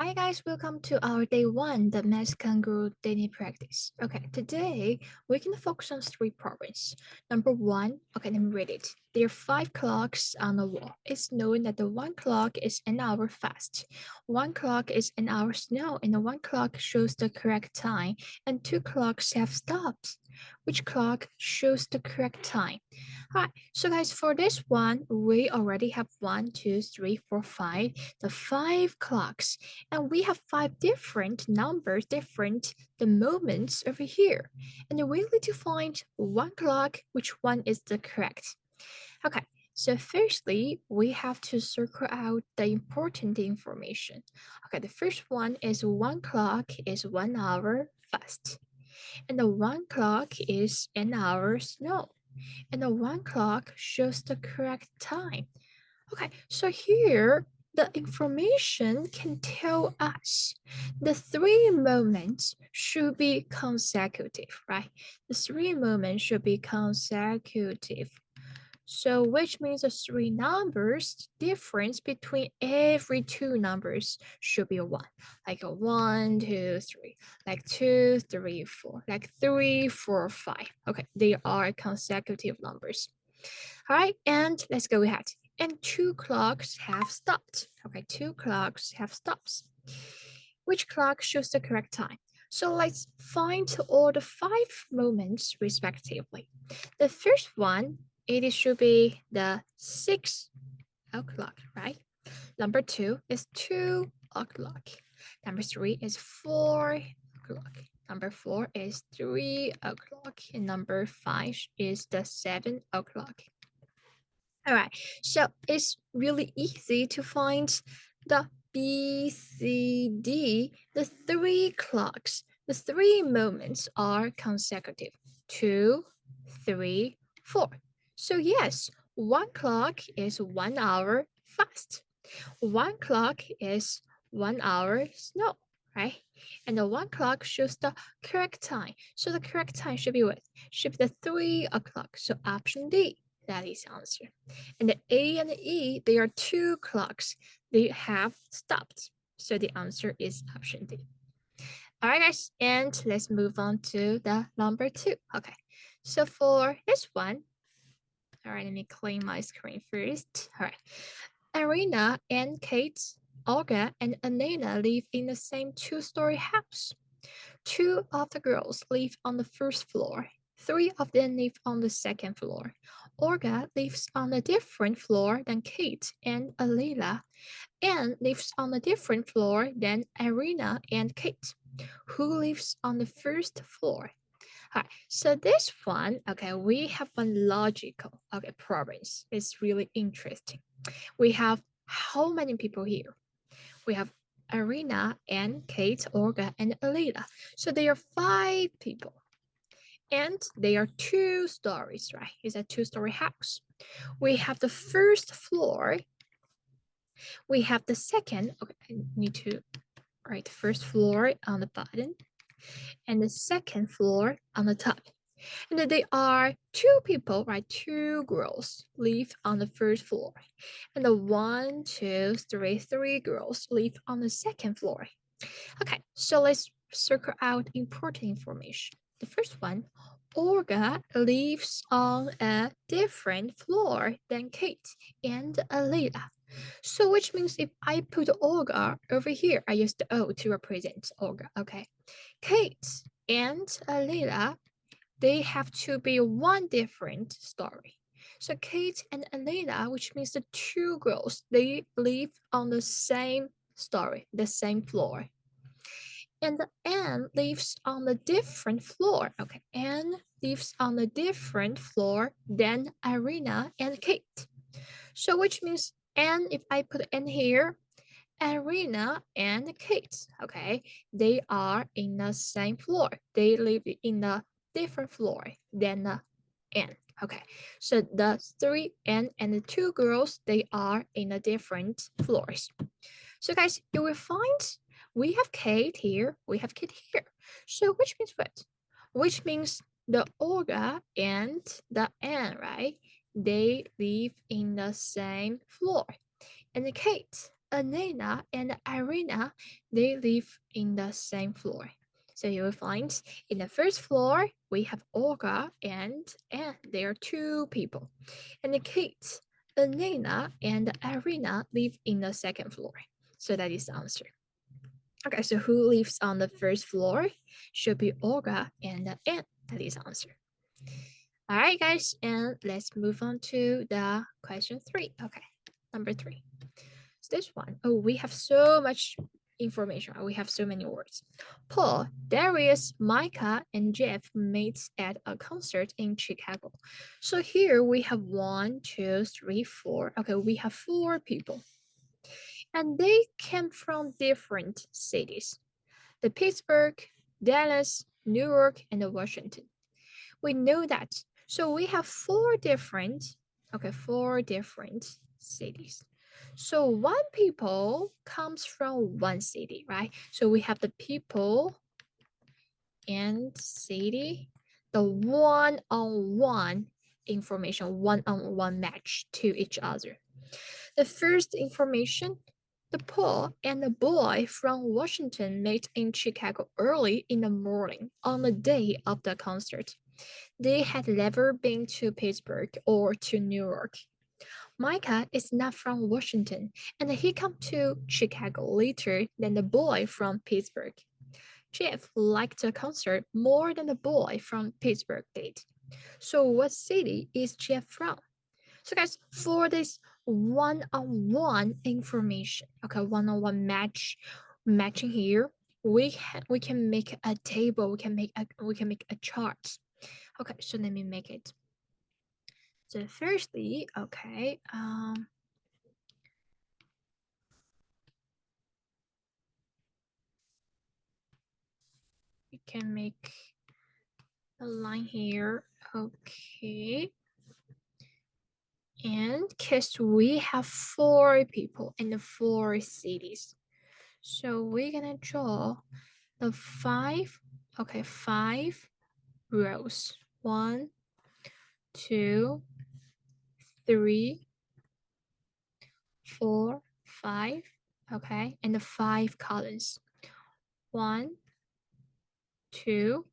Hi guys, welcome to our day one, the Math Kangaroo daily practice. Okay, today we can focus on three problems. Number one, okay, let me read it. There are 5 clocks on the wall. It's known that the one clock is an hour fast, one clock is an hour slow, and the one clock shows the correct time, and 2 clocks have stopped. Which clock shows the correct time? Alright, so guys, for this one, we already have 1, 2, 3, 4, 5, the 5 clocks. And we have 5 different numbers, the moments over here. And we need to find one clock, which one is the correct. Okay, so firstly, we have to circle out the important information. Okay, the first one is one clock is 1 hour fast. And the one clock is an hour slow. And the one clock shows the correct time. Okay, so here the information can tell us the 3 moments should be consecutive, right? The 3 moments should be consecutive. So which means the 3 numbers difference between every 2 numbers should be a 1. Like a 1, 2, 3, like 2, 3, 4, like 3, 4, 5. Okay, they are consecutive numbers. All right, and let's go ahead. And 2 clocks have stopped. Okay, 2 clocks have stopped. Which clock shows the correct time? So let's find all the 5 moments respectively. The first one, it should be the 6 o'clock, right? Number 2 is 2 o'clock. Number 3 is 4 o'clock. Number 4 is 3 o'clock. And number 5 is the 7 o'clock. All right, so it's really easy to find the B, C, D, the 3 clocks. The 3 moments are consecutive. 2, 3, 4. So yes, one clock is 1 hour fast. One clock is 1 hour slow, right? And the one clock shows the correct time. So the correct time should be what? Should be the 3 o'clock. So option D. That is the answer. And the A and the E, they are 2 clocks. They have stopped. So the answer is option D. All right, guys, and let's move on to the number 2. Okay, so for this one, all right, let me clean my screen first. All right, Arena and Kate, Olga, and Elena live in the same 2-story house. 2 of the girls live on the first floor. 3 of them live on the second floor. Olga lives on a different floor than Kate and Alila. Anne lives on a different floor than Irina and Kate. Who lives on the first floor? All right, so this one, okay, we have one logical, okay, problems. It's really interesting. We have how many people here? We have Irina and Kate, Olga, and Alida. So there are 5 people. And they are 2 stories, right? It's a 2-story house. We have the first floor. We have the second. Okay, I need to write the first floor on the bottom and the second floor on the top. And then they are 2 people, right? 2 girls live on the first floor. And the 1, 2, 3 girls live on the second floor. Okay, so let's circle out important information. The first one, Olga lives on a different floor than Kate and Alida. So which means if I put Olga over here, I use the O to represent Olga, okay? Kate and Alida, they have to be one different story. So Kate and Alida, which means the 2 girls, they live on the same story, the same floor. And Anne lives on a different floor. Okay, Anne lives on a different floor than Irina and Kate. So which means Anne, if I put Anne here, Irina and Kate, okay, they are in the same floor. They live in a different floor than Anne. Okay, so the 3 Anne and the 2 girls, they are in the different floors. So guys, you will find we have Kate here, we have Kate here. So which means what? Which means the Olga and the Anne, right? They live in the same floor. And the Kate Elena and Irina, they live in the same floor. So you will find in the first floor, we have Olga and they are two people. And the kids, Elena and Irina live in the second floor. So that is the answer. Okay, so who lives on the first floor? Should be Olga and Anne. That is the answer. All right, guys, and let's move on to the question 3. Okay, number 3. So this one, oh, we have so much information. We have so many words. Paul, Darius, Micah, and Jeff met at a concert in Chicago. So here we have 1, 2, 3, 4. Okay, we have 4 people. And they came from different cities. The Pittsburgh, Dallas, New York, and Washington. We know that. So we have 4 different cities. So one people comes from one city, right? So we have the people and city, the one-on-one information, one-on-one match to each other. The first information, the Paul and the boy from Washington met in Chicago early in the morning on the day of the concert. They had never been to Pittsburgh or to New York. Micah is not from Washington, and he came to Chicago later than the boy from Pittsburgh. Jeff liked the concert more than the boy from Pittsburgh did. So what city is Jeff from? So guys, for this one-on-one information, okay, one-on-one matching here, we can make a table, we can make a chart. Okay, so let me make it. So firstly, okay, we can make a line here. Okay. And because we have 4 people in the 4 cities. So we're gonna draw the 5 rows. 1, 2, 3, 4, 5. Okay, and the 5 columns. 1, 2,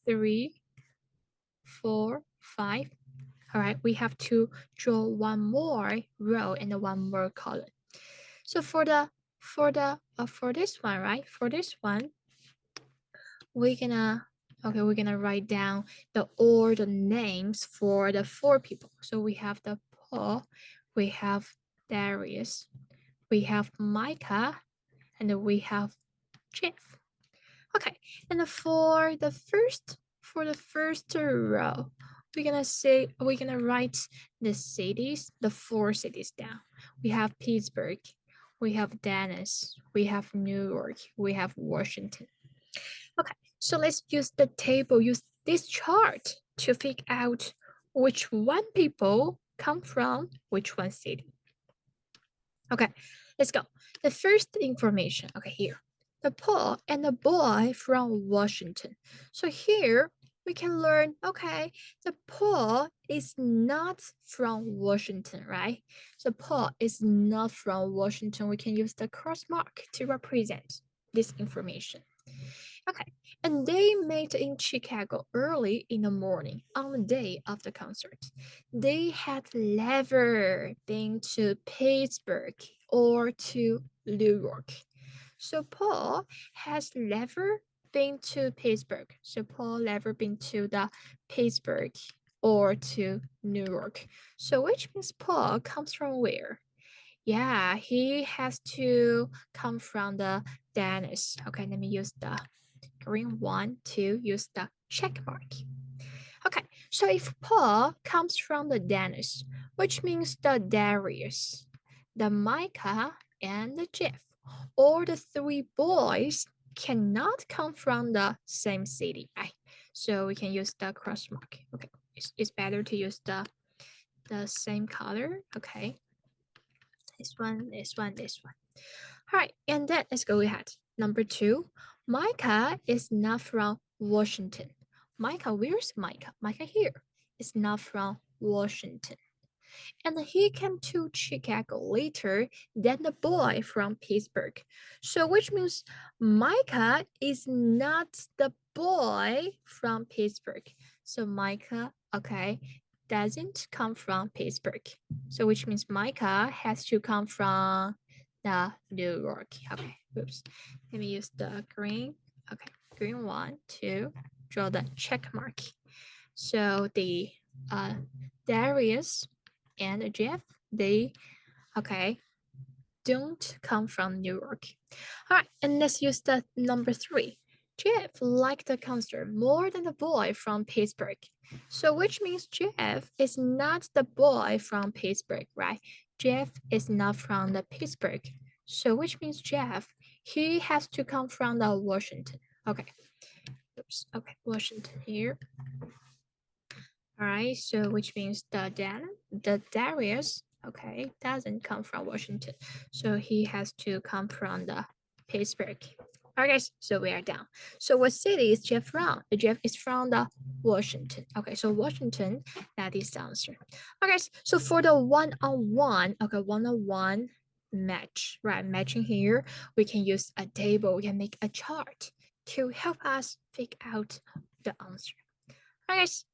3, 4, 5. All right, we have to draw one more row and one more column. So for this one, right? For this one, we're gonna write down all the names for the 4 people. So we have the Paul, we have Darius, we have Micah, and we have Jeff. Okay, and for the first row, we're gonna write the cities, the 4 cities down. We have Pittsburgh, we have Dallas, we have New York, we have Washington. Okay, so let's use the table, use this chart to figure out which one people come from which one city. Okay, let's go. The first information, okay, here. The Paul and the boy from Washington. So here we can learn, okay, the Paul is not from Washington, right? So Paul is not from Washington. We can use the cross mark to represent this information. Okay, and they met in Chicago early in the morning on the day of the concert. They had never been to Pittsburgh or to New York. So Paul has never been to Pittsburgh. So Paul never been to the Pittsburgh or to New York. So which means Paul comes from where? Yeah, he has to come from the Danish. Okay, let me use the green one to use the check mark. Okay, so if Paul comes from the Danish, which means the Darius, the Micah, and the Jeff, or the 3 boys cannot come from the same city, right? So we can use the cross mark. Okay, it's better to use the same color. Okay, this one. All right, and then let's go ahead. Number 2, Micah is not from Washington. Micah, where's Micah? Micah here is not from Washington. and he came to Chicago later than the boy from Pittsburgh. So which means Micah is not the boy from Pittsburgh. So Micah, okay, doesn't come from Pittsburgh. So which means Micah has to come from the New York. Okay, oops. Let me use the green. Okay, green one to draw the check mark. So the Darius and Jeff, they don't come from New York. All right, and let's use the number 3. Jeff liked the concert more than the boy from Pittsburgh. So which means Jeff is not the boy from Pittsburgh, right? Jeff is not from the Pittsburgh. So which means Jeff, he has to come from the Washington. Okay. Oops. Okay, Washington here. All right, so which means the Darius, okay, doesn't come from Washington. So he has to come from the Pittsburgh. All right, guys, so we are done. So what city is Jeff from? Jeff is from the Washington. Okay, so Washington, that is the answer. Okay, guys, so for the one-on-one, okay, one-on-one match, right, matching here, we can use a table, we can make a chart to help us figure out the answer. All right, guys.